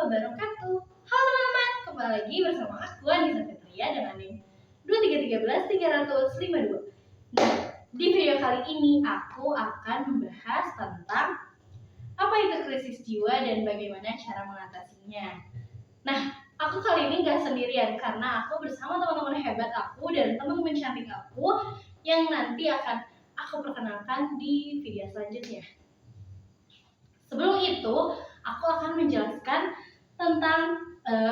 wabarakatuh. Halo teman-teman, kembali lagi bersama aku Anissa Fitria dengan NIM 2313352. Nah, di video kali ini aku akan membahas tentang apa itu krisis jiwa dan bagaimana cara mengatasinya. Nah, aku kali ini gak sendirian karena aku bersama teman-teman hebat aku dan teman-teman cantik aku yang nanti akan aku perkenalkan di video selanjutnya. Sebelum itu, aku akan menjelaskan tentang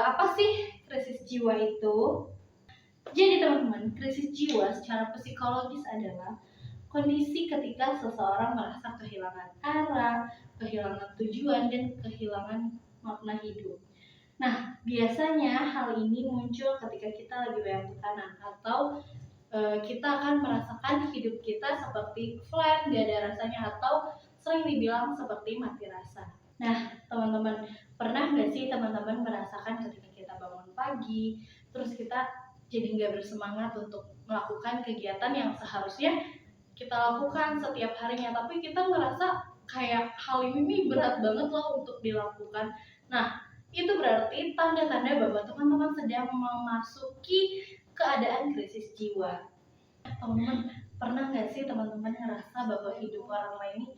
apa sih krisis jiwa itu. Jadi teman-teman, krisis jiwa secara psikologis adalah kondisi ketika seseorang merasa kehilangan arah, kehilangan tujuan, dan kehilangan makna hidup. Nah, biasanya hal ini muncul ketika kita lagi banyak tekanan atau kita akan merasakan hidup kita seperti flat, gak ada rasanya, atau sering dibilang seperti mati rasa. Nah, teman-teman, pernah nggak sih teman-teman merasakan ketika kita bangun pagi, terus kita jadi nggak bersemangat untuk melakukan kegiatan yang seharusnya kita lakukan setiap harinya, tapi kita ngerasa kayak hal ini berat banget loh untuk dilakukan. Nah, itu berarti tanda-tanda bahwa teman-teman sedang memasuki keadaan krisis jiwa. Teman-teman, pernah nggak sih teman-teman ngerasa bahwa hidup orang lain ini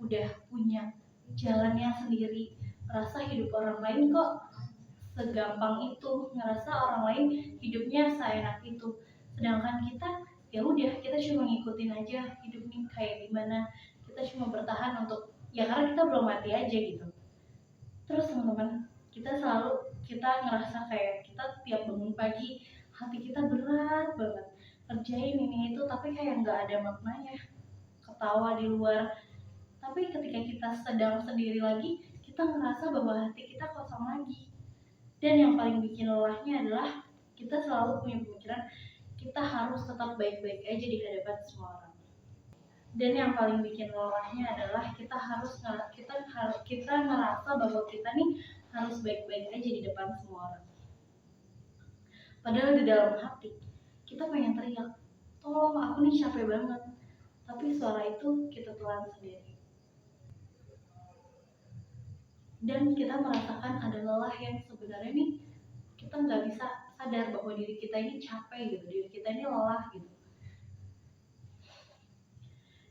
udah punya jalannya sendiri, ngerasa hidup orang lain kok segampang itu, ngerasa orang lain hidupnya seenak itu, sedangkan kita ya udah, kita cuma ngikutin aja hidup ini kayak gimana, kita cuma bertahan untuk ya karena kita belum mati aja gitu. Terus teman-teman, kita ngerasa kayak kita tiap bangun pagi hati kita berat banget kerjain ini itu, tapi kayak nggak ada maknanya, ketawa di luar, tapi ketika kita sedang sendiri lagi kita ngerasa bahwa hati kita kosong lagi. Dan yang paling bikin lelahnya adalah kita selalu punya pemikiran kita harus tetap baik-baik aja di hadapan semua orang. Dan yang paling bikin lelahnya adalah kita ngerasa bahwa kita nih harus baik-baik aja di depan semua orang. Padahal di dalam hati kita pengen teriak, tolong aku nih capek banget. Tapi suara itu kita telan sendiri. Dan kita merasakan ada lelah yang sebenarnya nih kita nggak bisa sadar bahwa diri kita ini capek gitu, diri kita ini lelah gitu.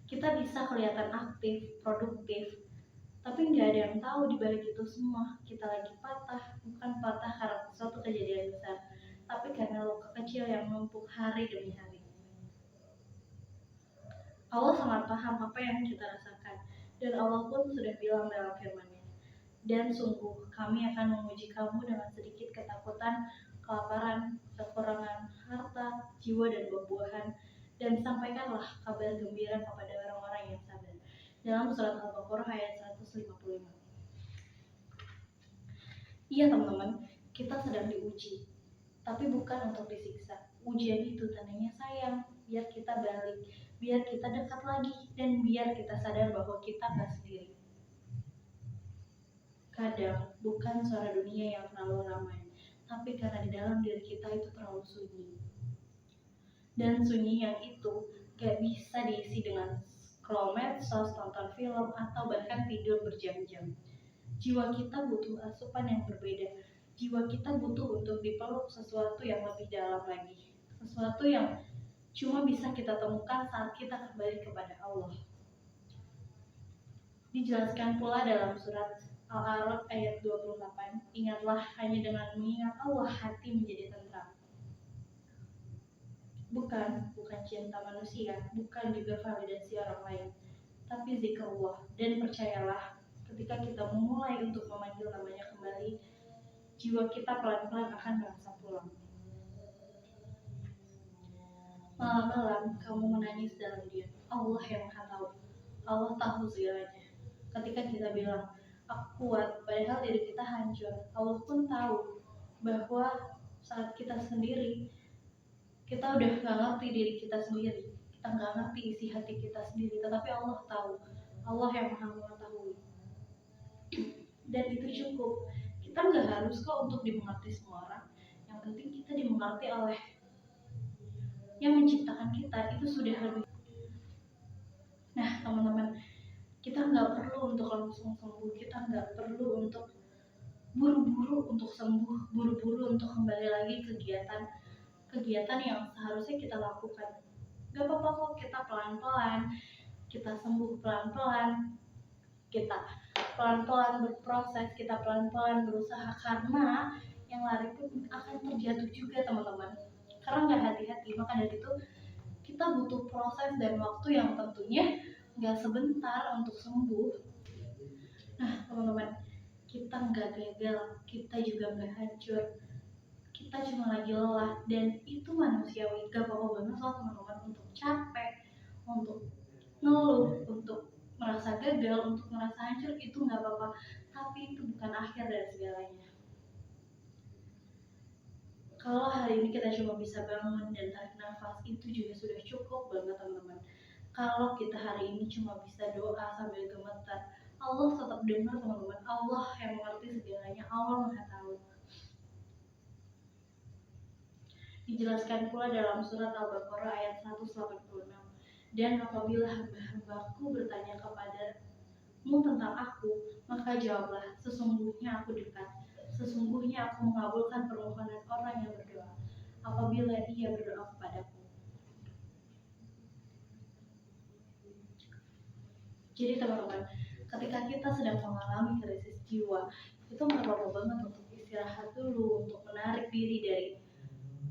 Kita bisa kelihatan aktif, produktif, tapi nggak ada yang tahu di balik itu semua kita lagi patah, bukan patah karena suatu kejadian besar, tapi karena luka kecil yang menumpuk hari demi hari. Allah sangat paham apa yang kita rasakan, dan Allah pun sudah bilang dalam firman-Nya, dan sungguh kami akan menguji kamu dengan sedikit ketakutan, kelaparan, kekurangan harta, jiwa, dan buah-buahan, dan sampaikanlah kabar gembira kepada orang-orang yang sabar. Dalam surat Al-Baqarah ayat 155. Iya teman-teman, kita sedang diuji, tapi bukan untuk disiksa. Ujian itu tandanya sayang, biar kita balik, biar kita dekat lagi, dan biar kita sadar bahwa kita gak sendiri. Kadang bukan suara dunia yang terlalu ramai, tapi karena di dalam diri kita itu terlalu sunyi. Dan sunyi yang itu gak bisa diisi dengan scroll medsos, nonton film, atau bahkan tidur berjam-jam. Jiwa kita butuh asupan yang berbeda. Jiwa kita butuh untuk dipeluk sesuatu yang lebih dalam lagi, sesuatu yang cuma bisa kita temukan saat kita kembali kepada Allah. Dijelaskan pula dalam surat Al-A'raf ayat 28, ingatlah hanya dengan mengingat Allah hati menjadi tentram. Bukan cinta manusia, bukan juga validasi orang lain, tapi zikrullah. Dan percayalah, ketika kita memulai untuk memanggil namanya kembali, jiwa kita pelan-pelan akan merasa pulang. Malam-malam kamu menangis dalam diam, Allah yang Maha tahu, Allah tahu segalanya. Ketika kita bilang aku kuat, padahal diri kita hancur, Allah pun tahu bahwa saat kita sendiri, kita udah gak ngerti diri kita sendiri, kita gak ngerti isi hati kita sendiri, tetapi Allah tahu, Allah yang Maha mengetahui. Dan itu cukup. Kita gak harus kok untuk dimengerti semua orang, yang penting kita dimengerti oleh yang menciptakan kita, itu sudah lebih. Nah teman-teman, kita nggak perlu untuk langsung sembuh, kita nggak perlu untuk buru-buru untuk sembuh, buru-buru untuk kembali lagi kegiatan yang seharusnya kita lakukan. Gak apa-apa kok, kita pelan-pelan, kita sembuh pelan-pelan, kita pelan-pelan berproses, kita pelan-pelan berusaha, karena yang lari pun akan terjatuh juga teman-teman. Karena nggak hati-hati, maka dari itu kita butuh proses dan waktu yang tentunya nggak sebentar untuk sembuh. Nah teman-teman, kita nggak gagal, kita juga nggak hancur, kita cuma lagi lelah, dan itu manusiawi. Gak apa-apa banget loh teman-teman untuk capek, untuk ngeluh, untuk merasa gagal, untuk merasa hancur, itu nggak apa-apa. Tapi itu bukan akhir dari segalanya. Kalau hari ini kita cuma bisa bangun dan tarik nafas, itu juga sudah cukup banget teman-teman. Kalau kita hari ini cuma bisa doa sambil gemetar, Allah tetap dengar teman-teman. Allah yang mengerti segalanya, Allah Maha Tahu. Dijelaskan pula dalam surat Al-Baqarah ayat 186. Dan apabila hamba-hambaku bertanya kepadamu tentang aku, maka jawablah, sesungguhnya aku dekat. Sesungguhnya aku mengabulkan permohonan orang yang berdoa apabila ia berdoa kepadaku. Jadi teman-teman, ketika kita sedang mengalami krisis jiwa, itu nggak apa-apa banget untuk istirahat dulu, untuk menarik diri dari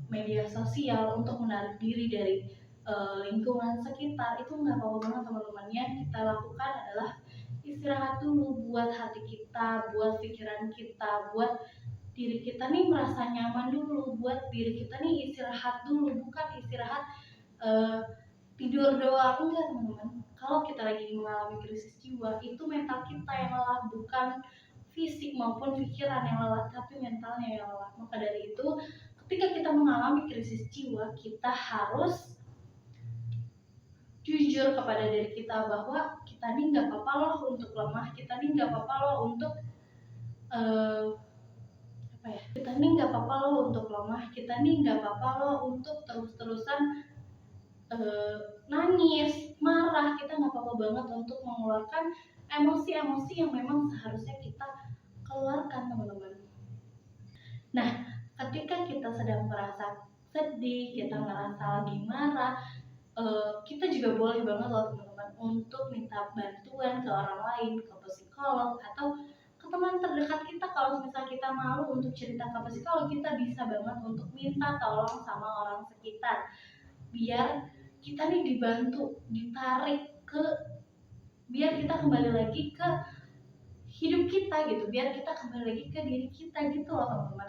media sosial, untuk menarik diri dari lingkungan sekitar. Itu nggak apa-apa banget teman-teman. Yang kita lakukan adalah istirahat dulu, buat hati kita, buat pikiran kita, buat diri kita nih merasa nyaman dulu, buat diri kita nih istirahat dulu, bukan istirahat tidur doang, enggak teman-teman. Kalau kita lagi mengalami krisis jiwa, itu mental kita yang lelah, bukan fisik maupun pikiran yang lelah, tapi mentalnya yang lelah. Maka dari itu, ketika kita mengalami krisis jiwa, kita harus jujur kepada diri kita bahwa kita nih nggak apa-apa loh untuk lemah, kita nih nggak apa-apa loh untuk kita nih nggak apa-apa loh untuk lemah, kita nih nggak apa-apa loh untuk terus-terusan nangis, marah. Kita nggak apa-apa banget untuk mengeluarkan emosi-emosi yang memang seharusnya kita keluarkan teman-teman. Nah, ketika kita sedang merasa sedih, kita ngerasa lagi marah, kita juga boleh banget loh teman-teman untuk minta bantuan ke orang lain, ke psikolog atau ke teman terdekat kita. Kalau misalnya kita malu untuk cerita ke psikolog, kita bisa banget untuk minta tolong sama orang sekitar, biar kita nih dibantu, ditarik biar kita kembali lagi ke hidup kita gitu, biar kita kembali lagi ke diri kita gitu loh teman-teman.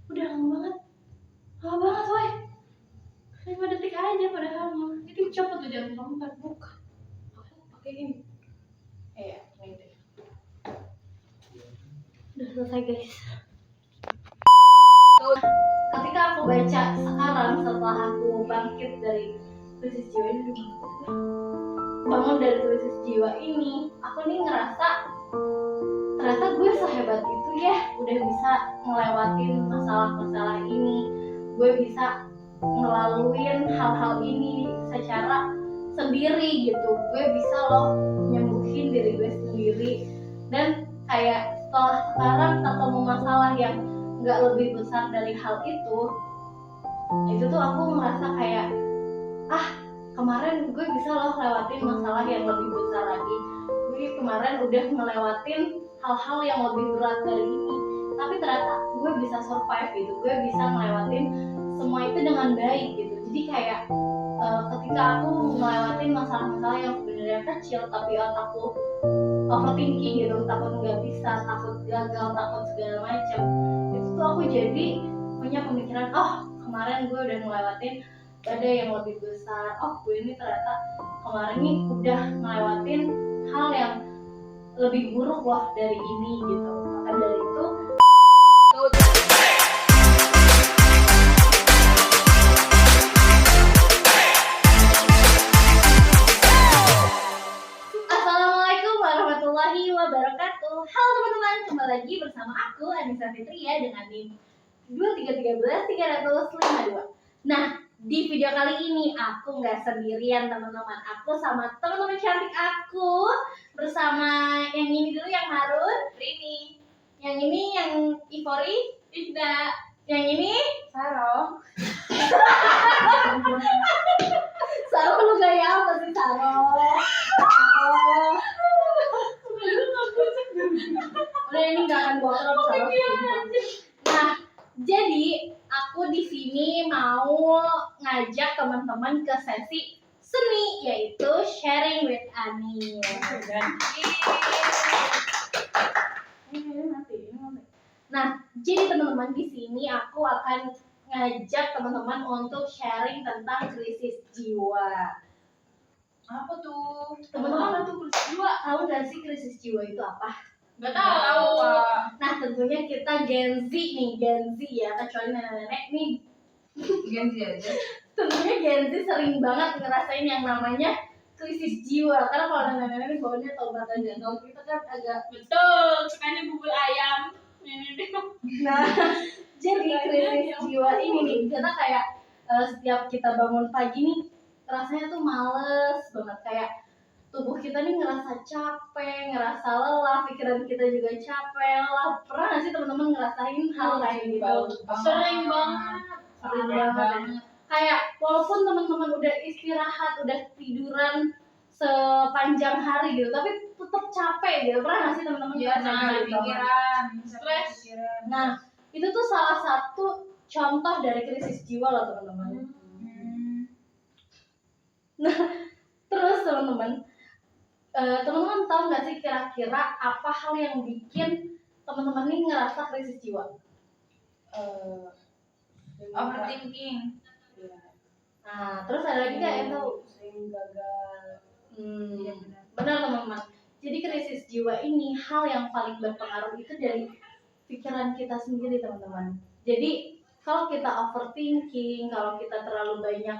Udah lama banget woy, 5 detik aja padahal mah. Itu copot tuh, jangan lompat, bukan pakai ini. Iya, ini deh. Udah selesai guys. Ketika aku baca sekarang setelah aku bangkit dari krisis jiwa ini, bangun dari krisis jiwa ini, aku nih ngerasa ternyata gue sehebat itu ya, udah bisa ngelewatin masalah-masalah ini, gue bisa ngelaluin hal-hal ini secara sendiri gitu. Gue bisa loh nyembuhin diri gue sendiri, dan kayak setelah sekarang ketemu masalah yang nggak lebih besar dari hal itu tuh aku merasa kayak kemarin gue bisa loh lewatin masalah yang lebih besar lagi. Gue kemarin udah ngelewatin hal-hal yang lebih berat dari ini, tapi ternyata gue bisa survive gitu, gue bisa ngelewatin semua itu dengan baik gitu. Jadi kayak ketika aku ngelewatin masalah-masalah yang sebenarnya kecil, tapi otakku overthinking gitu, takut nggak bisa, takut gagal, takut segala macam, itu tuh aku jadi punya pemikiran, kemarin gue udah ngelewatin badai yang lebih besar, gue ini ternyata kemarin nih udah ngelewatin hal yang lebih buruk loh dari ini gitu. Maka dari itu Assalamualaikum warahmatullahi wabarakatuh. Halo teman-teman, kembali lagi bersama aku Anissa Fitria dengan NIM 23133052. Nah, di video kali ini aku nggak sendirian teman-teman, aku sama teman-teman cantik aku, bersama yang ini dulu, yang Harun, Rini, yang ini yang Ivori, Ida, yang ini Sarong. Saro. Lu gaya apa sih Saro? Udah ini nggak akan bocor Saro. Nah, jadi aku di sini mau ngajak teman-teman ke sesi seni, yaitu sharing with Ani. Nah, jadi teman-teman di sini aku akan ngajak teman-teman untuk sharing tentang krisis jiwa. Apa tuh? Teman-teman tuh krisis jiwa? Tahu nggak sih krisis jiwa itu apa? Nggak tahu. Nah, tentunya kita Gen Z nih, Gen Z ya, kecuali nenek-nenek nih. Gen Z aja. Tentunya Gen Z sering banget ngerasain yang namanya krisis jiwa. Karena kalau nenek-nenek ini baunya tobat aja. Kalau kita kan agak Betul, sukanya bubur ayam. Nah, jadi krisis jiwa ini nih, kita kayak setiap kita bangun pagi nih, rasanya tuh males banget, kayak tubuh kita nih ngerasa capek, ngerasa lelah, pikiran kita juga capek, lelah. Pernah nggak sih teman-teman ngerasain hal kayak gitu? Sering banget. Sering banget. Kayak walaupun teman-teman udah istirahat, udah tiduran sepanjang hari gitu, tapi tetap capek gitu. Pernah nggak sih teman-teman ngerasain gitu? Pikiran, stres. Nah, itu tuh salah satu contoh dari krisis jiwa loh teman-teman. Nah, terus teman-teman tahu nggak sih kira-kira apa hal yang bikin teman-teman ini ngerasa krisis jiwa? Overthinking. Nah, terus ada lagi nggak yang tahu? Sering gagal. Iya benar teman-teman. Jadi krisis jiwa ini hal yang paling berpengaruh itu dari pikiran kita sendiri teman-teman. Jadi kalau kita overthinking, kalau kita terlalu banyak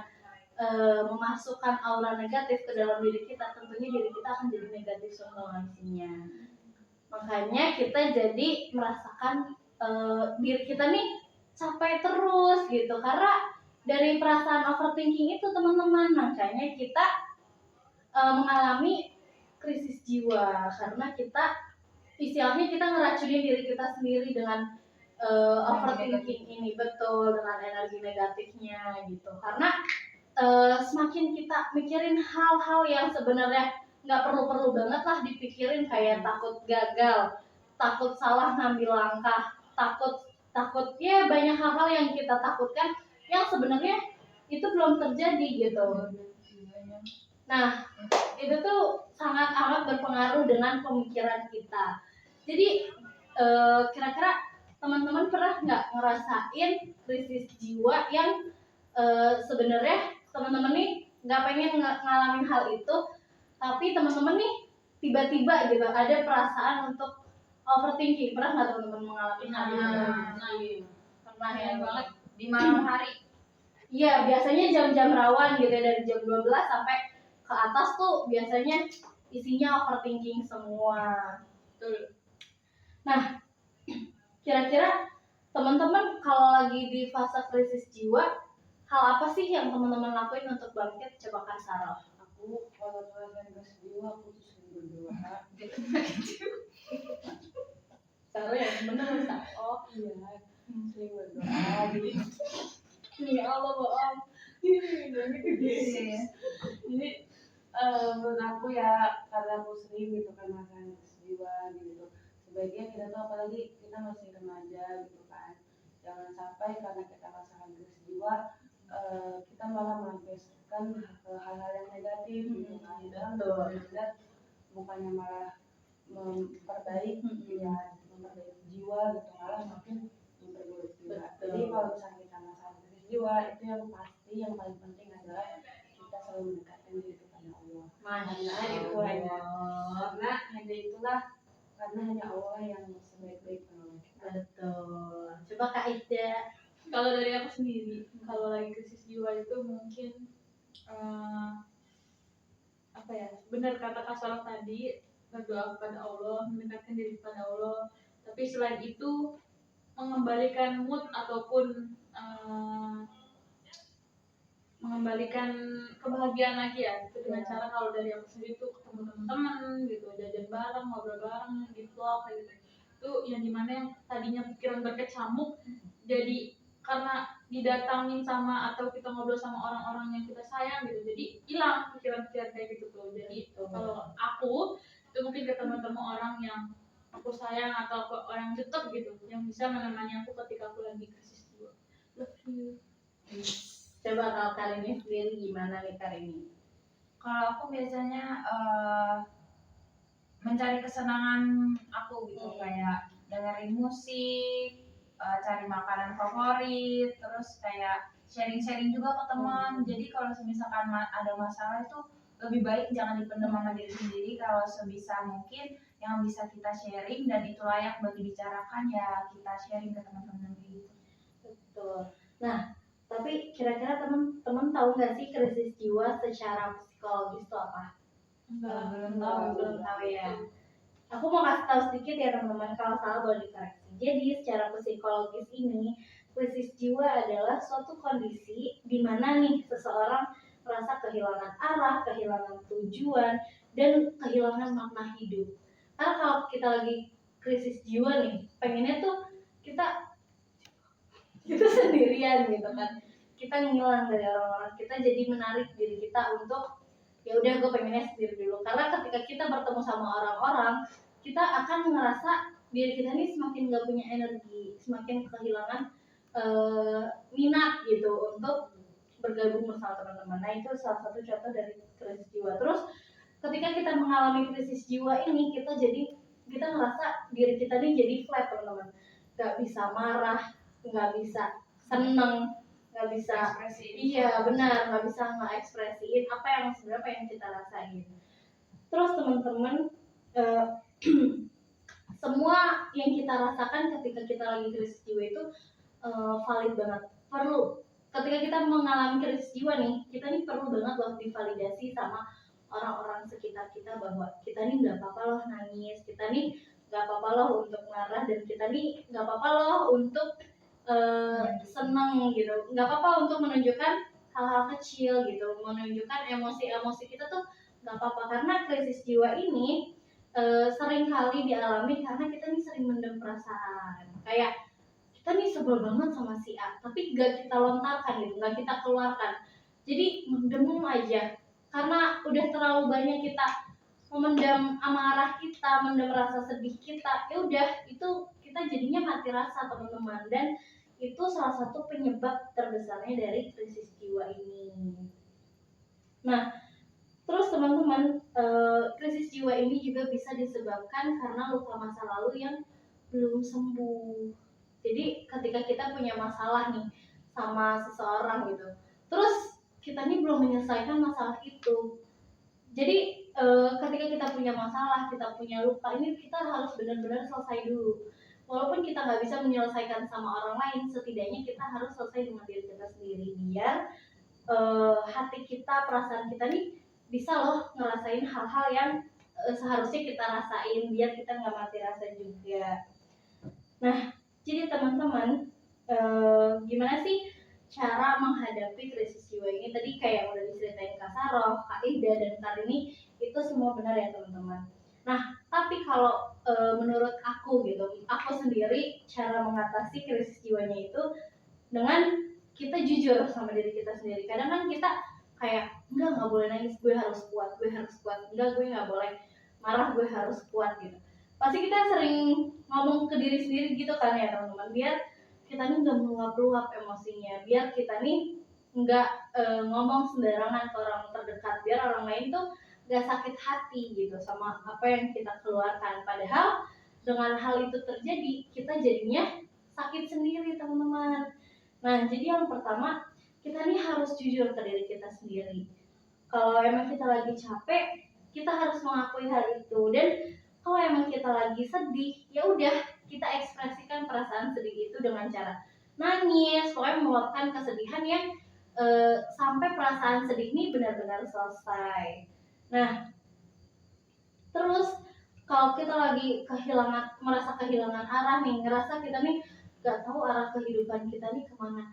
memasukkan aura negatif ke dalam diri kita, tentunya diri kita akan jadi negatif semua isinya. Makanya kita jadi merasakan diri kita nih capek terus gitu, karena dari perasaan overthinking itu teman-teman. Makanya kita mengalami krisis jiwa karena kita istilahnya kita ngeracunin diri kita sendiri dengan overthinking ini, betul, dengan energi negatifnya gitu. Karena semakin kita mikirin hal-hal yang sebenarnya nggak perlu-perlu banget lah dipikirin, kayak takut gagal, takut salah ngambil langkah, takut ya banyak hal-hal yang kita takutkan yang sebenarnya itu belum terjadi gitu. Nah, itu tuh sangat amat berpengaruh dengan pemikiran kita. Jadi kira-kira teman-teman pernah nggak ngerasain krisis jiwa yang sebenarnya teman-teman nih nggak pengen ngalamin hal itu, tapi teman-teman nih tiba-tiba gitu ada perasaan untuk overthinking? Pernah nggak teman-teman mengalami hal itu? Pernah ya banget di malam hari. Iya, biasanya jam-jam rawan gitu ya, dari jam 12 sampai ke atas tuh biasanya isinya overthinking semua. Betul. Nah, kira-kira teman-teman kalau lagi di fase krisis jiwa, hal apa sih yang teman-teman lakuin untuk bangkit? Coba Kak Sarah. Aku kalau ngerasain krisis jiwa aku tuh sering berdoa. Sarah yang bener Sarah. Oh iya, sering berdoa gitu. Ya Allah bohong. Jadi menurut aku ya, karena aku sering gitu kan ngerasain krisis jiwa gitu. Sebaiknya kita tuh, apalagi kita masih remaja gitu kan, jangan sampai karena kita merasakan krisis jiwa kita malah melampiaskan hal-hal yang negatif gitu kan. Dan bukannya malah memperbaiki memperbaiki jiwa gitu, malah makin memperburuk jiwa. Jadi kalau misalnya kita masalah krisis jiwa, itu yang pasti yang paling penting adalah kita selalu mendekatkan diri kepada Allah. Karena hanya Allah yang sebaik-baik penolong kita. Betul. Coba Kak Ida. Kalau dari aku sendiri, kalau lagi krisis jiwa itu mungkin apa ya, benar kata Kak Sarah tadi, berdoa kepada Allah, mendekatkan diri kepada Allah. Tapi selain itu mengembalikan mood ataupun mengembalikan kebahagiaan lagi ya itu dengan Iya. cara kalau dari aku sendiri tuh ketemu teman-teman gitu, jajan bareng, ngobrol bareng gitu kayak gitu. Itu yang dimana yang tadinya pikiran berkecamuk jadi karena didatangin sama atau kita ngobrol sama orang-orang yang kita sayang gitu, jadi hilang pikiran-pikiran kayak gitu tuh. Jadi kalau aku itu mungkin ketemu orang yang aku sayang atau orang deket gitu yang bisa menemani aku ketika aku lagi krisis jiwa. Love you. Coba kalau Karini sendiri gimana nih Karini? Kalau aku biasanya mencari kesenangan aku gitu, kayak dengerin musik, cari makanan favorit, terus kayak sharing-sharing juga ke teman. Jadi kalau misalkan ada masalah itu lebih baik jangan dipendam sama diri sendiri. Kalau sebisa mungkin yang bisa kita sharing dan itu layak buat dibicarakan ya kita sharing ke teman-teman gitu. Betul. Nah, tapi kira-kira teman-teman tahu nggak sih krisis jiwa secara psikologis itu apa? Belum tahu ya. Aku mau kasih tahu sedikit ya teman-teman, kalau salah boleh dikoreksi. Jadi secara psikologis ini, krisis jiwa adalah suatu kondisi di mana nih seseorang merasa kehilangan arah, kehilangan tujuan, dan kehilangan makna hidup. Karena kalau kita lagi krisis jiwa nih, pengennya tuh kita sendirian gitu kan. Kita ngilang dari orang-orang, kita jadi menarik diri kita untuk ya udah gue pengennya sendiri dulu, karena ketika kita bertemu sama orang-orang kita akan ngerasa diri kita ini semakin gak punya energi, semakin kehilangan minat gitu untuk bergabung bersama teman-teman. Nah itu salah satu contoh dari krisis jiwa. Terus ketika kita mengalami krisis jiwa ini kita ngerasa diri kita ini jadi flat teman-teman, gak bisa marah, gak bisa seneng, nggak bisa iya benar, nggak bisa ngekspresiin apa yang sebenarnya pengen kita rasain. Terus teman-teman semua yang kita rasakan ketika kita lagi krisis jiwa itu valid banget, perlu. Ketika kita mengalami krisis jiwa nih, kita nih perlu banget loh divalidasi sama orang-orang sekitar kita bahwa kita nih nggak apa-apa loh nangis, kita nih nggak apa-apa loh untuk marah, dan kita nih nggak apa-apa loh untuk senang gitu, nggak apa-apa untuk menunjukkan hal-hal kecil gitu, menunjukkan emosi-emosi kita tuh nggak apa-apa. Karena krisis jiwa ini sering kali dialami karena kita nih sering mendem perasaan, kayak kita nih sebel banget sama si A tapi gak kita lontarkan gitu, gak kita keluarkan, jadi mendem aja karena udah terlalu banyak kita memendam amarah kita, mendem rasa sedih kita. Ya udah, itu kita jadinya mati rasa teman-teman, dan itu salah satu penyebab terbesarnya dari krisis jiwa ini. Nah, terus teman-teman, krisis jiwa ini juga bisa disebabkan karena luka masa lalu yang belum sembuh. Jadi ketika kita punya masalah nih sama seseorang gitu, terus kita nih belum menyelesaikan masalah itu. Jadi ketika kita punya masalah, kita punya luka, ini kita harus benar-benar selesai dulu. Walaupun kita nggak bisa menyelesaikan sama orang lain, setidaknya kita harus selesai dengan diri kita sendiri, biar hati kita, perasaan kita nih bisa loh ngerasain hal-hal yang seharusnya kita rasain, biar kita nggak mati rasa juga. Nah, jadi teman-teman, gimana sih cara menghadapi krisis jiwa ini? Tadi kayak udah diceritain Kak Saroh, Kak Ida, dan Kak Rini, itu semua benar ya teman-teman. Nah, tapi kalau menurut aku gitu, aku sendiri cara mengatasi krisis jiwanya itu dengan kita jujur sama diri kita sendiri. Kadang kan kita kayak nggak boleh nangis, gue harus kuat, enggak, gue nggak boleh marah, gue harus kuat gitu. Pasti kita sering ngomong ke diri sendiri gitu kan ya teman-teman, biar kita nih nggak meluap-luap emosinya, biar kita nih nggak ngomong sembarangan ke orang terdekat, biar orang lain tuh nggak sakit hati gitu sama apa yang kita keluarkan. Padahal dengan hal itu terjadi, kita jadinya sakit sendiri teman-teman. Nah, jadi yang pertama, kita nih harus jujur ke diri kita sendiri. Kalau emang kita lagi capek, kita harus mengakui hal itu. Dan kalau emang kita lagi sedih, ya udah kita ekspresikan perasaan sedih itu dengan cara nangis, pokoknya meluapkan kesedihan yang sampai perasaan sedih ini benar-benar selesai. Nah, terus kalau kita lagi merasa kehilangan arah nih, ngerasa kita nih gak tahu arah kehidupan kita nih kemana,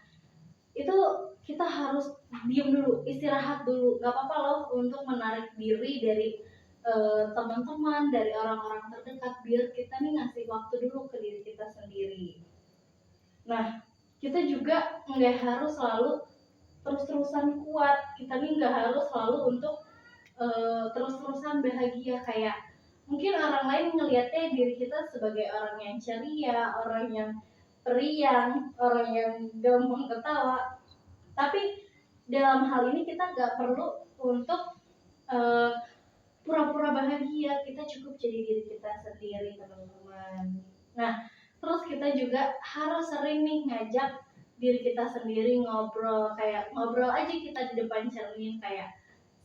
itu kita harus diam dulu, istirahat dulu. Gak apa-apa loh untuk menarik diri dari teman-teman, dari orang-orang terdekat, biar kita nih ngasih waktu dulu ke diri kita sendiri. Nah, kita juga nggak harus selalu terus-terusan kuat, kita nih nggak harus selalu untuk terus-terusan bahagia. Kayak mungkin orang lain ngelihatnya diri kita sebagai orang yang ceria, orang yang periang, orang yang gampang ketawa. Tapi dalam hal ini kita nggak perlu untuk uh, pura-pura bahagia, kita cukup jadi diri kita sendiri, teman-teman. Nah, terus kita juga harus sering nih ngajak diri kita sendiri ngobrol, kayak ngobrol aja kita di depan cermin, kayak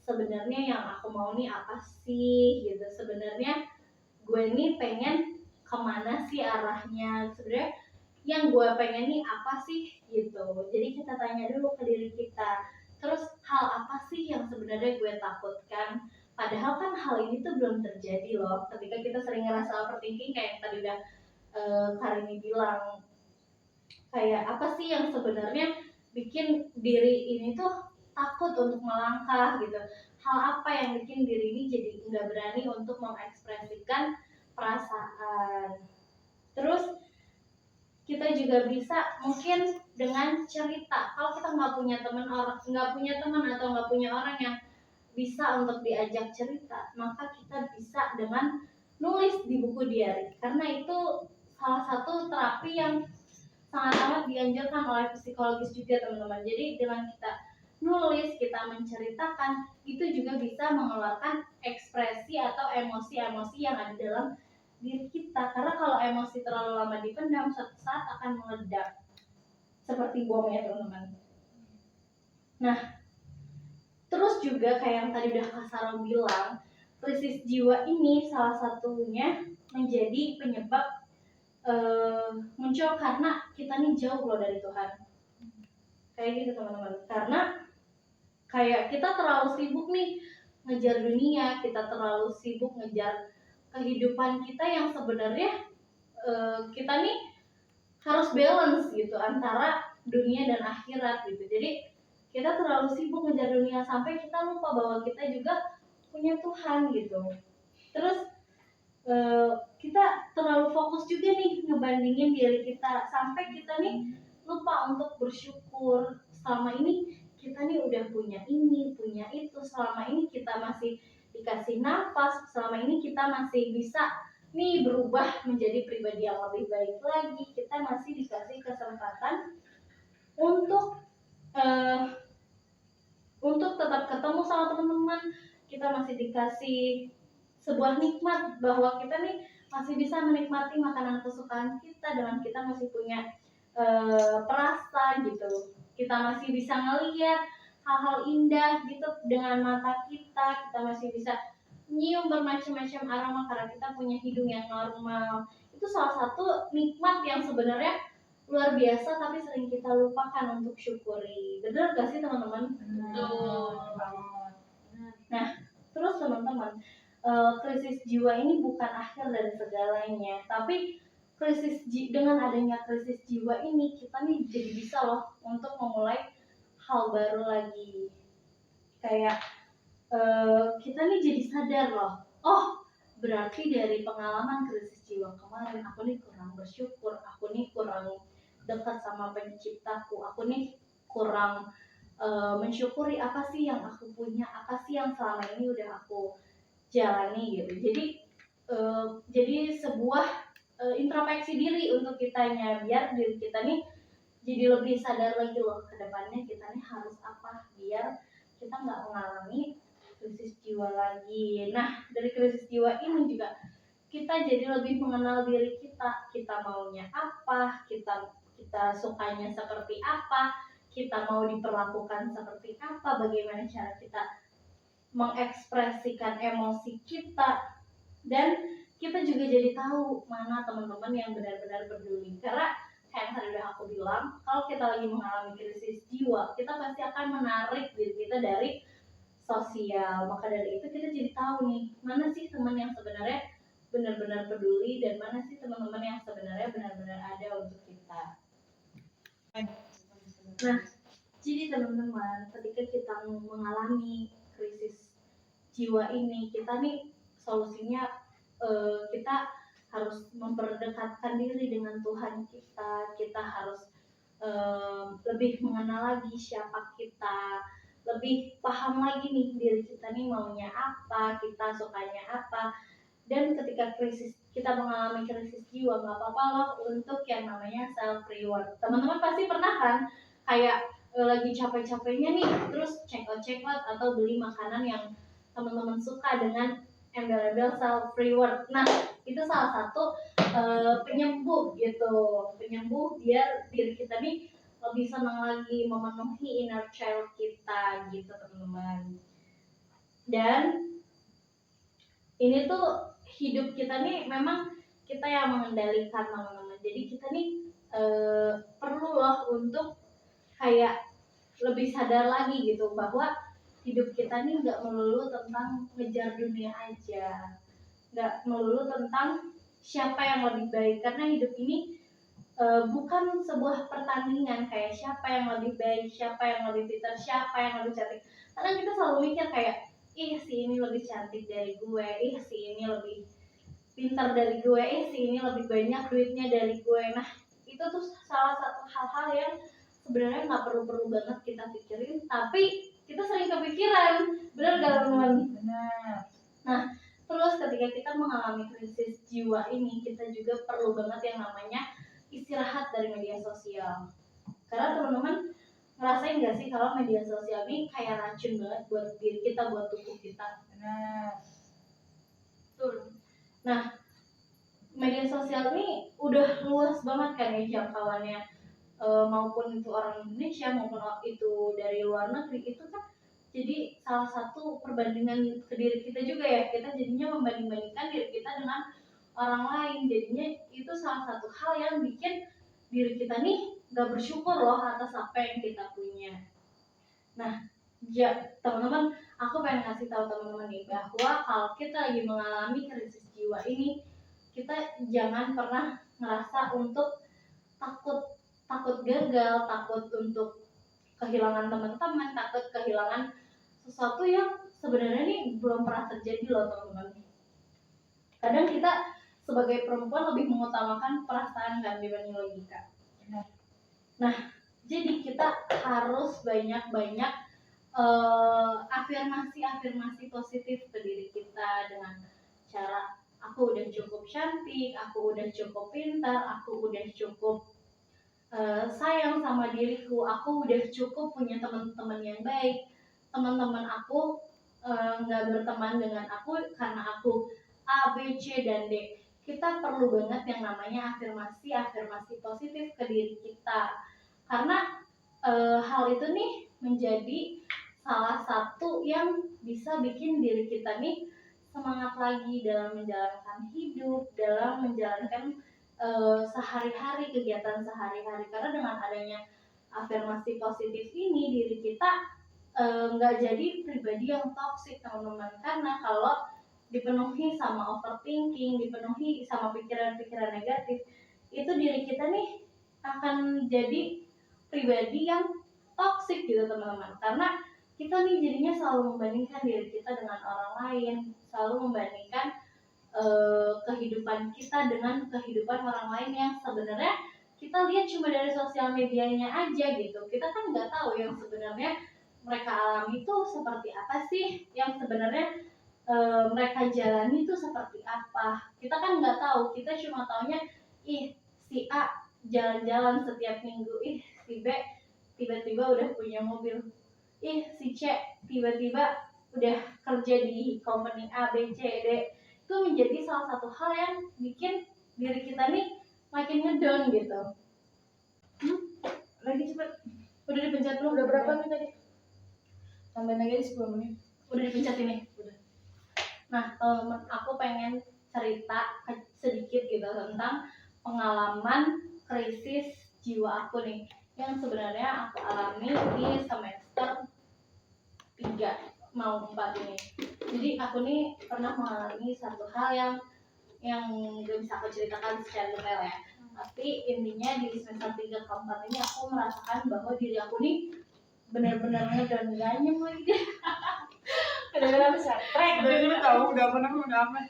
sebenarnya yang aku mau nih apa sih gitu, sebenarnya gue nih pengen kemana sih arahnya, sebenarnya yang gue pengen nih apa sih gitu. Jadi kita tanya dulu ke diri kita, terus hal apa sih yang sebenarnya gue takutkan, padahal kan hal ini tuh belum terjadi loh. Ketika kita sering ngerasa overthinking kayak yang tadi udah Karini bilang, kayak apa sih yang sebenarnya bikin diri ini tuh takut untuk melangkah gitu, hal apa yang bikin diri ini jadi nggak berani untuk mengekspresikan perasaan. Terus kita juga bisa mungkin dengan cerita. Kalau kita nggak punya teman atau nggak punya orang yang bisa untuk diajak cerita, maka kita bisa dengan nulis di buku diary, karena itu salah satu terapi yang sangat amat dianjurkan oleh psikologis juga, teman-teman. Jadi dengan kita nulis, kita menceritakan, itu juga bisa mengeluarkan ekspresi atau emosi-emosi yang ada dalam diri kita. Karena kalau emosi terlalu lama dipendam, suatu saat akan meledak seperti bom ya, teman-teman. Nah, terus juga kayak yang tadi udah Kak Saro bilang, krisis jiwa ini salah satunya menjadi penyebab muncul karena kita nih jauh loh dari Tuhan. Kayak gitu, teman-teman. Karena kayak kita terlalu sibuk nih ngejar dunia, kita terlalu sibuk ngejar kehidupan kita yang sebenarnya kita nih harus balance gitu antara dunia dan akhirat gitu. Jadi kita terlalu sibuk ngejar dunia sampai kita lupa bahwa kita juga punya Tuhan gitu. Terus kita terlalu fokus juga nih ngebandingin diri kita sampai kita nih lupa untuk bersyukur. Selama ini kita nih udah punya ini, punya itu, selama ini kita masih dikasih nafas, selama ini kita masih bisa nih berubah menjadi pribadi yang lebih baik lagi, kita masih dikasih kesempatan untuk tetap ketemu sama teman-teman, kita masih dikasih sebuah nikmat bahwa kita nih masih bisa menikmati makanan kesukaan kita, dengan kita masih punya perasa gitu, kita masih bisa ngelihat hal-hal indah gitu dengan mata kita, kita masih bisa nyium bermacam-macam aroma karena kita punya hidung yang normal. Itu salah satu nikmat yang sebenarnya luar biasa tapi sering kita lupakan untuk syukuri. Bener gak sih, teman-teman? Betul. Nah, terus teman-teman, krisis jiwa ini bukan akhir dari segalanya, tapi dengan adanya krisis jiwa ini kita nih jadi bisa loh untuk memulai hal baru lagi. Kayak kita nih jadi sadar loh, oh berarti dari pengalaman krisis jiwa kemarin aku nih kurang bersyukur, aku nih kurang dekat sama penciptaku, aku nih kurang mensyukuri apa sih yang aku punya, apa sih yang selama ini udah aku jalani gitu. Jadi sebuah introspeksi diri untuk kitanya, biar diri kita nih jadi lebih sadar lagi loh ke depannya kita nih harus apa biar kita nggak mengalami krisis jiwa lagi. Nah, dari krisis jiwa ini juga kita jadi lebih mengenal diri kita, kita maunya apa, kita sukanya seperti apa, kita mau diperlakukan seperti apa, bagaimana cara kita mengekspresikan emosi kita, dan kita juga jadi tahu mana teman-teman yang benar-benar peduli. Karena kayak yang tadi udah aku bilang, kalau kita lagi mengalami krisis jiwa, kita pasti akan menarik diri kita dari sosial. Maka dari itu kita jadi tahu nih, mana sih teman yang sebenarnya benar-benar peduli dan mana sih teman-teman yang sebenarnya benar-benar ada untuk kita. Nah, Jadi teman-teman, ketika kita mengalami krisis jiwa ini, kita nih solusinya kita harus memperdekatkan diri dengan Tuhan kita. Kita harus lebih mengenal lagi siapa kita, lebih paham lagi nih diri kita nih maunya apa, kita sukanya apa. Dan ketika kita mengalami krisis jiwa, nggak apa-apa loh untuk yang namanya self reward. Teman-teman pasti pernah kan kayak lagi capek-capeknya nih, terus check out atau beli makanan yang teman-teman suka dengan embel-embel self reward. Nah, itu salah satu penyembuh gitu, penyembuh biar diri kita nih lebih senang lagi, memenuhi inner child kita gitu teman-teman. Dan ini tuh hidup kita nih memang kita yang mengendalikan teman-teman. Jadi kita nih perlu loh untuk kayak lebih sadar lagi gitu bahwa hidup kita nih nggak melulu tentang ngejar dunia aja, nggak melulu tentang siapa yang lebih baik, karena hidup ini bukan sebuah pertandingan kayak siapa yang lebih baik, siapa yang lebih pintar, siapa yang lebih cantik. Karena kita selalu mikir kayak ih si ini lebih cantik dari gue, ih si ini lebih pintar dari gue, ih si ini lebih banyak duitnya dari gue. Nah itu tuh salah satu hal-hal yang sebenarnya nggak perlu banget kita pikirin, tapi kita sering kepikiran, benar gak teman-teman? Benar. Nah terus ketika kita mengalami krisis jiwa ini, kita juga perlu banget yang namanya istirahat dari media sosial. Karena teman-teman ngerasain gak sih kalau media sosial ini kayak racun banget buat diri kita, buat tubuh kita? Benar. Betul. Nah, media sosial ini udah luas banget kan ya jangkauannya, maupun itu orang Indonesia maupun itu dari luar negeri. Itu kan jadi salah satu perbandingan ke diri kita juga ya. Kita jadinya membanding-bandingkan diri kita dengan orang lain. Jadinya itu salah satu hal yang bikin diri kita nih gak bersyukur loh atas apa yang kita punya. Nah, teman-teman, aku pengen kasih tahu teman-teman nih bahwa kalau kita lagi mengalami krisis jiwa ini, kita jangan pernah ngerasa untuk takut gagal, takut untuk kehilangan teman-teman, takut kehilangan sesuatu yang sebenarnya nih belum pernah terjadi loh teman-teman. Kadang kita sebagai perempuan lebih mengutamakan perasaan kan dibanding logika. Nah, jadi kita harus banyak-banyak afirmasi positif ke diri kita dengan cara aku udah cukup cantik, aku udah cukup pintar, aku udah cukup sayang sama diriku, aku udah cukup punya teman-teman yang baik, teman-teman aku nggak berteman dengan aku karena aku A, B, C, dan D. Kita perlu banget yang namanya afirmasi positif ke diri kita, karena hal itu nih menjadi salah satu yang bisa bikin diri kita nih semangat lagi dalam menjalankan hidup, dalam menjalankan sehari-hari, kegiatan sehari-hari. Karena dengan adanya afirmasi positif ini, diri kita nggak jadi pribadi yang toksik teman-teman. Karena kalau dipenuhi sama overthinking, dipenuhi sama pikiran-pikiran negatif, itu diri kita nih akan jadi pribadi yang toksik gitu teman-teman. Karena kita nih jadinya selalu membandingkan diri kita dengan orang lain, selalu membandingkan kehidupan kita dengan kehidupan orang lain yang sebenarnya kita lihat cuma dari sosial medianya aja gitu. Kita kan nggak tahu yang sebenarnya mereka alami itu seperti apa sih, yang sebenarnya mereka jalani itu seperti apa. Kita kan nggak tahu, kita cuma taunya ih si A jalan-jalan setiap minggu, ih si B tiba-tiba udah punya mobil, ih si C tiba-tiba udah kerja di company A, B, C, D. Itu menjadi salah satu hal yang bikin diri kita nih makin ngedown gitu. Lagi cepet, udah dipencet belum? Udah berapa nih tadi? Tambahin lagi 10 menit. Udah dipencet ini, udah. Nah, aku pengen cerita sedikit gitu tentang pengalaman krisis jiwa aku nih, yang sebenarnya aku alami di semester 3 mau 4 ini. Jadi aku nih pernah mengalami satu hal yang gak bisa aku ceritakan secara detail ya. Tapi intinya di semester 3 ke 4 ini aku merasakan bahwa diri aku nih benar-benar ngedown ganyem lagi deh. Kadang-kadang bisa track Udah tahu udah aman.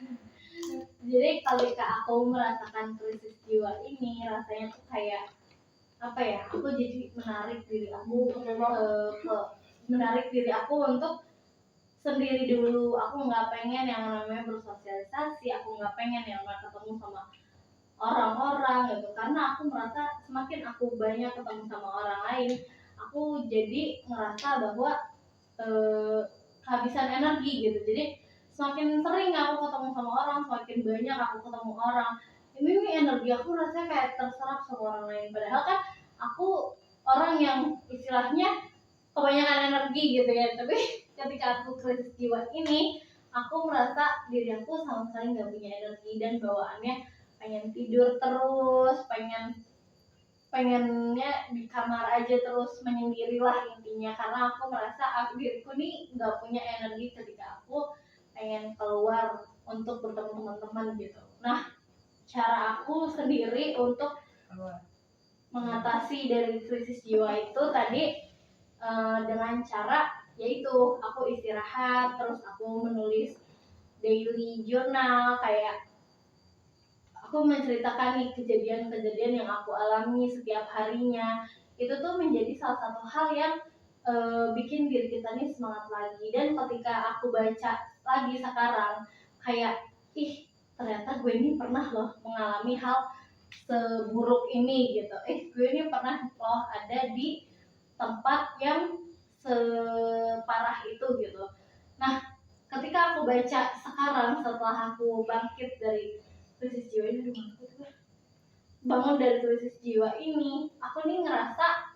Jadi ketika aku merasakan krisis jiwa ini rasanya tuh kayak apa ya, aku jadi menarik diri aku menarik diri aku untuk sendiri dulu. Aku nggak pengen yang namanya bersosialisasi, aku nggak pengen yang namanya ketemu sama orang-orang gitu, karena aku merasa semakin aku banyak ketemu sama orang lain, aku jadi ngerasa bahwa kehabisan energi gitu. Jadi semakin sering aku ketemu sama orang, semakin banyak aku ketemu orang, ini energi aku rasanya kayak terserap sama orang lain. Padahal kan aku orang yang istilahnya kebanyakan energi gitu ya, tapi ketika aku krisis jiwa ini aku merasa diri aku sama sekali nggak punya energi dan bawaannya pengen tidur terus, pengennya di kamar aja terus menyendiri lah intinya, karena aku merasa diriku nih nggak punya energi ketika aku pengen keluar untuk bertemu teman-teman gitu. Nah, cara aku sendiri untuk mengatasi dari krisis jiwa itu tadi dengan cara yaitu aku istirahat, terus aku menulis daily journal, kayak aku menceritakan nih kejadian-kejadian yang aku alami setiap harinya. Itu tuh menjadi salah satu hal yang bikin diri kita nih semangat lagi. Dan ketika aku baca lagi sekarang, kayak ih ternyata gue ini pernah loh mengalami hal seburuk ini gitu. Gue ini pernah loh ada di tempat yang separah itu gitu. Nah, ketika aku baca sekarang setelah aku bangkit dari krisis jiwa ini, bangun dari krisis jiwa ini, aku nih ngerasa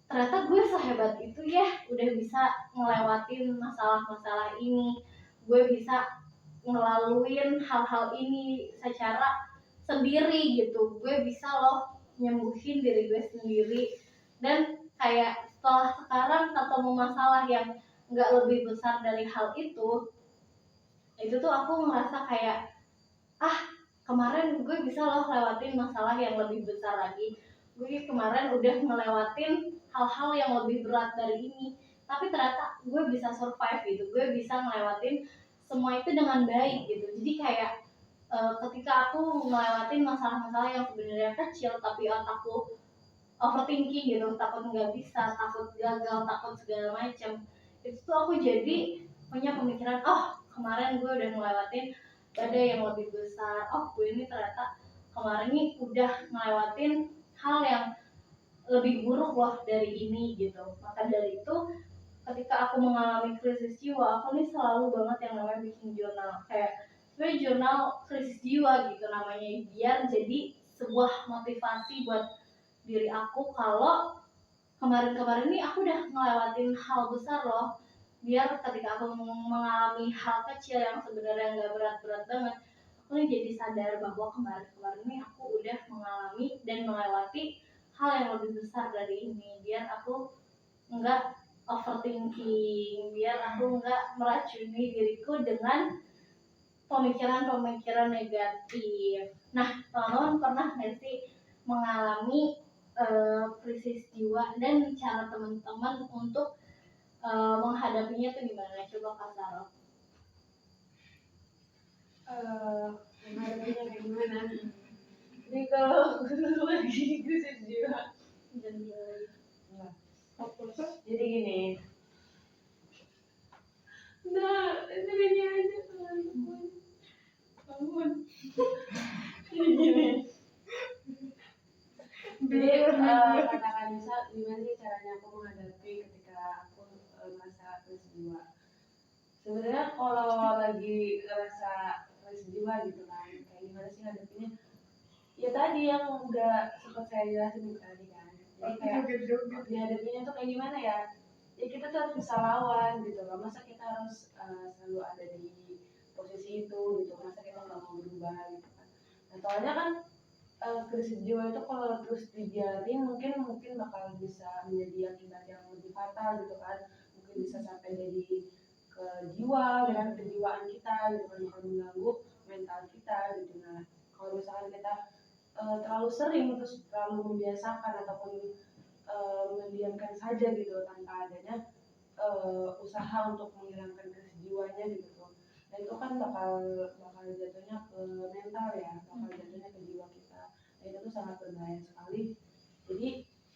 ternyata gue sehebat itu ya, udah bisa ngelewatin masalah-masalah ini, gue bisa ngelaluin hal-hal ini secara sendiri gitu, gue bisa loh nyembuhin diri gue sendiri. Dan kayak setelah sekarang ketemu masalah yang nggak lebih besar dari hal itu tuh aku ngerasa kayak kemarin gue bisa loh lewatin masalah yang lebih besar lagi, gue kemarin udah ngelewatin hal-hal yang lebih berat dari ini, tapi ternyata gue bisa survive gitu, gue bisa ngelewatin semua itu dengan baik gitu. Jadi kayak ketika aku ngelewatin masalah-masalah yang sebenarnya kecil tapi otakku overthinking gitu, takut nggak bisa, takut gagal, takut segala macam, itu tuh aku jadi punya pemikiran, kemarin gue udah ngelewatin badai yang lebih besar, gue ini ternyata kemarin ini udah ngelewatin hal yang lebih buruk loh dari ini gitu. Maka dari itu ketika aku mengalami krisis jiwa, aku nih selalu banget yang namanya bikin jurnal, kayak sebenarnya jurnal krisis jiwa gitu namanya, biar jadi sebuah motivasi buat diri aku kalau kemarin-kemarin ini aku udah ngelewatin hal besar loh, biar ketika aku mengalami hal kecil yang sebenarnya nggak berat-berat banget, aku nih jadi sadar bahwa kemarin-kemarin ini aku udah mengalami dan melewati hal yang lebih besar dari ini, biar aku nggak overthinking, biar aku nggak meracuni diriku dengan pemikiran-pemikiran negatif. Nah, teman-teman pernah nggak sih mengalami krisis jiwa dan cara teman-teman untuk menghadapinya tuh gimana? Coba Kak Saro. Menghadapinya kayak gimana? Jadi kalau lagi krisis jiwa, fokus. Jadi gini. Nah, ini aja teman-teman. Bangun. Jadi gini. Jadi katakan bisa gimana sih caranya aku menghadapi ketika aku merasa krisis jiwa. Sebenarnya kalau lagi ngerasa krisis jiwa gitu kan, kayak gimana sih hadapinya? Ya tadi yang udah sempat saya jelasin tadi kan. Jadi kayak dihadapinya tuh kayak gimana ya? Ya kita tuh harus bisa lawan gitu loh. Masa kita harus selalu ada di posisi itu gitu. Masa kita nggak mau berubah gitu kan. Nah soalnya kan krisis jiwa itu kalau terus dibiarin mungkin bakal bisa menjadi akibat yang lebih fatal gitu kan, mungkin bisa sampai jadi ke jiwa dan kejiwaan kita gitu kan, bakal mengganggu mental kita gitu. Nah kalau misalkan kita terlalu sering terus terlalu membiasakan ataupun mendiamkan saja gitu tanpa adanya usaha untuk menghilangkan krisis jiwanya gitu tuh. Nah itu kan bakal jatuhnya ke mental ya, bakal jatuhnya ke jiwa kita. Nah itu tuh sangat berbahaya sekali. Jadi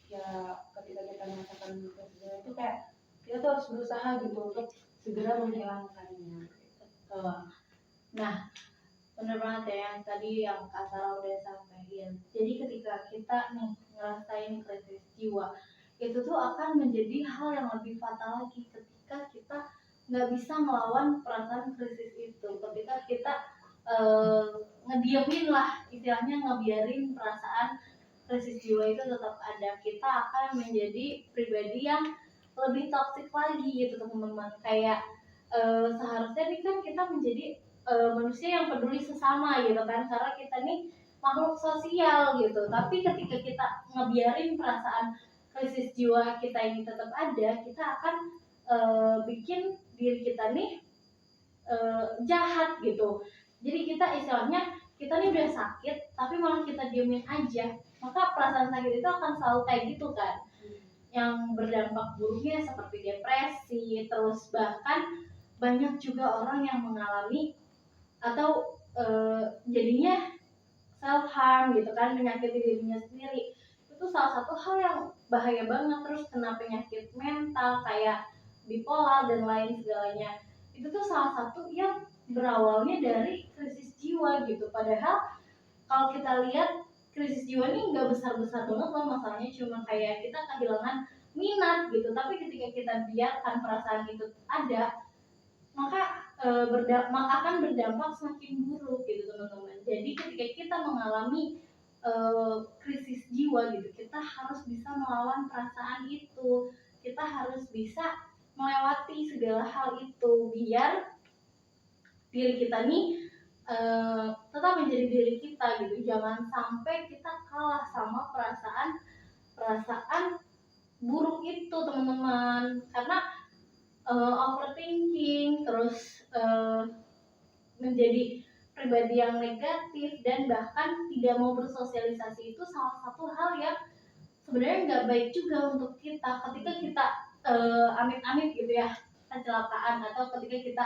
ya ketika kita merasakan krisis jiwa itu kayak kita tuh harus berusaha gitu untuk segera menghilangkannya. Nah, bener banget ya yang tadi yang Kak Sarah udah sampaikan. Jadi ketika kita nih ngerasain krisis jiwa, itu tuh akan menjadi hal yang lebih fatal lagi ketika kita nggak bisa melawan perasaan krisis itu. Ketika kita ngediemin lah, istilahnya ngebiarin perasaan krisis jiwa itu tetap ada, kita akan menjadi pribadi yang lebih toksik lagi gitu teman-teman. Kayak seharusnya nih kan kita menjadi manusia yang peduli sesama gitu kan, karena kita nih makhluk sosial gitu. Tapi ketika kita ngebiarin perasaan krisis jiwa kita ini tetap ada, kita akan bikin diri kita nih jahat gitu. Jadi kita istilahnya kita nih udah sakit tapi malah kita diemin aja, maka perasaan sakit itu akan selalu kayak gitu kan, yang berdampak buruknya seperti depresi. Terus bahkan banyak juga orang yang mengalami atau jadinya self harm gitu kan, menyakiti dirinya sendiri. Itu salah satu hal yang bahaya banget. Terus kena penyakit mental kayak bipolar dan lain segalanya, itu tuh salah satu yang berawalnya dari krisis jiwa gitu. Padahal kalau kita lihat krisis jiwa ini nggak besar-besar banget loh masalahnya, cuma kayak kita kehilangan minat gitu. Tapi ketika kita biarkan perasaan itu ada, maka akan berdampak semakin buruk gitu teman-teman. Jadi ketika kita mengalami krisis jiwa gitu, kita harus bisa melawan perasaan itu, kita harus bisa melewati segala hal itu biar diri kita nih tetap menjadi diri kita gitu. Jangan sampai kita kalah sama perasaan buruk itu teman-teman, karena overthinking, terus menjadi pribadi yang negatif dan bahkan tidak mau bersosialisasi itu salah satu hal yang sebenarnya nggak baik juga untuk kita. Ketika kita amit-amit gitu ya kecelakaan, atau ketika kita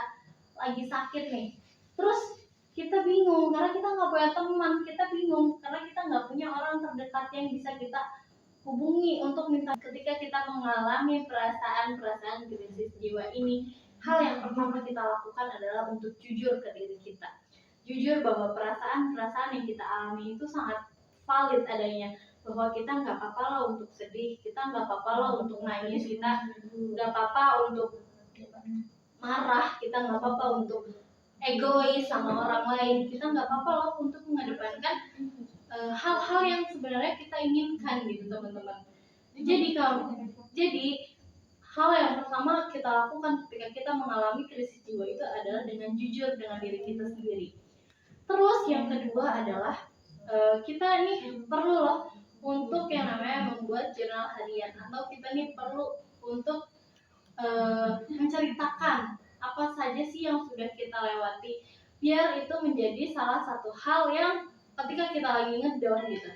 lagi sakit nih, terus kita bingung karena kita nggak punya teman, kita bingung karena kita nggak punya orang terdekat yang bisa kita hubungi untuk minta. Ketika kita mengalami perasaan krisis jiwa ini, hal yang pertama kita lakukan adalah untuk jujur ke diri kita. Jujur bahwa perasaan yang kita alami itu sangat valid adanya, bahwa kita nggak apa-apa loh untuk sedih, kita nggak apa-apa loh untuk nangis, kita nggak apa-apa untuk marah, kita nggak apa-apa untuk egois sama orang lain, kita nggak apa-apa loh untuk mengedepankan hal-hal yang sebenarnya kita inginkan gitu teman-teman. Jadi hal yang pertama kita lakukan ketika kita mengalami krisis jiwa itu adalah dengan jujur dengan diri kita sendiri. Terus yang kedua adalah kita nih perlu loh untuk yang namanya membuat jurnal harian, atau kita nih perlu untuk menceritakan apa saja sih yang sudah kita lewati, biar itu menjadi salah satu hal yang ketika kita lagi ngedown gitu,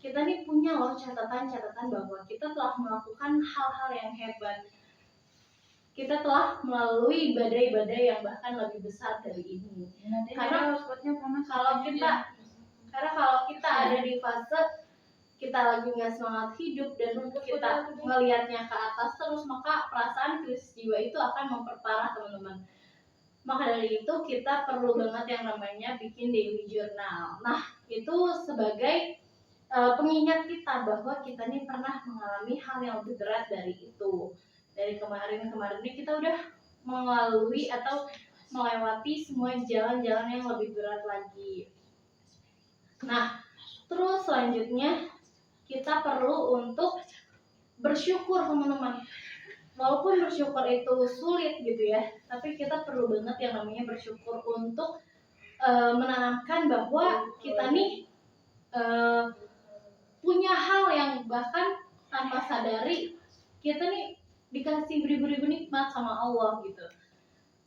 kita nih punya loh catatan-catatan bahwa kita telah melakukan hal-hal yang hebat, kita telah melalui badai-badai yang bahkan lebih besar dari ini. Karena kalau kita ada di fase kita lagi nggak semangat hidup dan kita ngelihatnya ke atas terus, maka perasaan krisis jiwa itu akan memperparah teman-teman. Maka dari itu kita perlu banget yang namanya bikin daily journal. Nah itu sebagai pengingat kita bahwa kita nih pernah mengalami hal yang lebih berat dari itu. Dari kemarin ini kita udah melalui atau melewati semua jalan-jalan yang lebih berat lagi. Nah terus selanjutnya kita perlu untuk bersyukur teman-teman. Walaupun bersyukur itu sulit gitu ya, tapi kita perlu banget yang namanya bersyukur untuk menanamkan bahwa kita nih punya hal yang bahkan tanpa sadari kita nih dikasih beribu-ribu nikmat sama Allah gitu.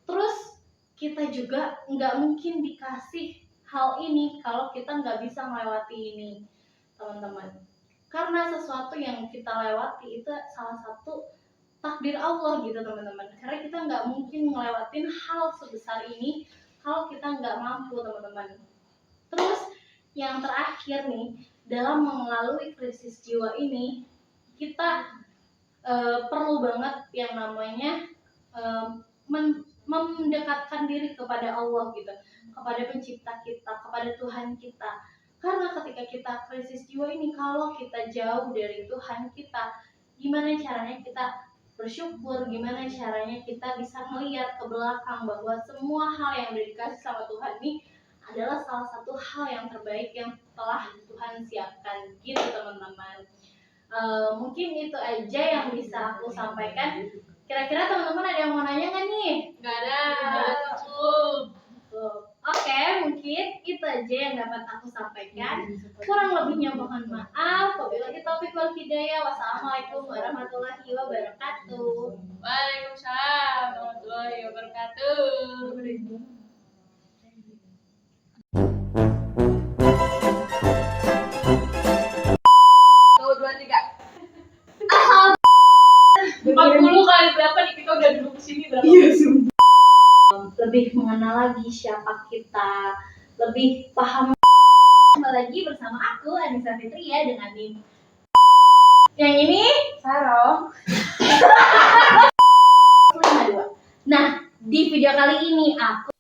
Terus kita juga nggak mungkin dikasih hal ini kalau kita nggak bisa melewati ini teman-teman. karena sesuatu yang kita lewati itu salah satu takdir Allah gitu teman-teman. Karena kita nggak mungkin ngelewatin hal sebesar ini kalau kita nggak mampu teman-teman. Terus yang terakhir nih, dalam melalui krisis jiwa ini kita perlu banget yang namanya mendekatkan diri kepada Allah gitu, kepada pencipta kita, kepada Tuhan kita. Karena ketika kita krisis jiwa ini, kalau kita jauh dari Tuhan kita, gimana caranya kita bersyukur, gimana caranya kita bisa melihat ke belakang bahwa semua hal yang udah dikasih sama Tuhan ini adalah salah satu hal yang terbaik yang telah Tuhan siapkan gitu teman-teman. Mungkin itu aja yang bisa aku sampaikan. Kira-kira teman-teman ada yang mau nanya nggak nih? Nggak ada, cukup. Oke, mungkin itu aja yang dapat aku sampaikan. Kurang lebihnya mohon maaf. Wabillahi taufiq wal hidayah. Wassalamualaikum warahmatullahi wabarakatuh. Waalaikumsalam warahmatullahi wabarakatuh. Tuh, 2, 3. 40 kali berapa nih kita udah duduk sini berapa? Lebih mengenal lagi siapa kita, lebih paham lagi bersama aku Anissa Fitria dengan NIM. Yang ini Sarong. 52. Nah, di video kali ini aku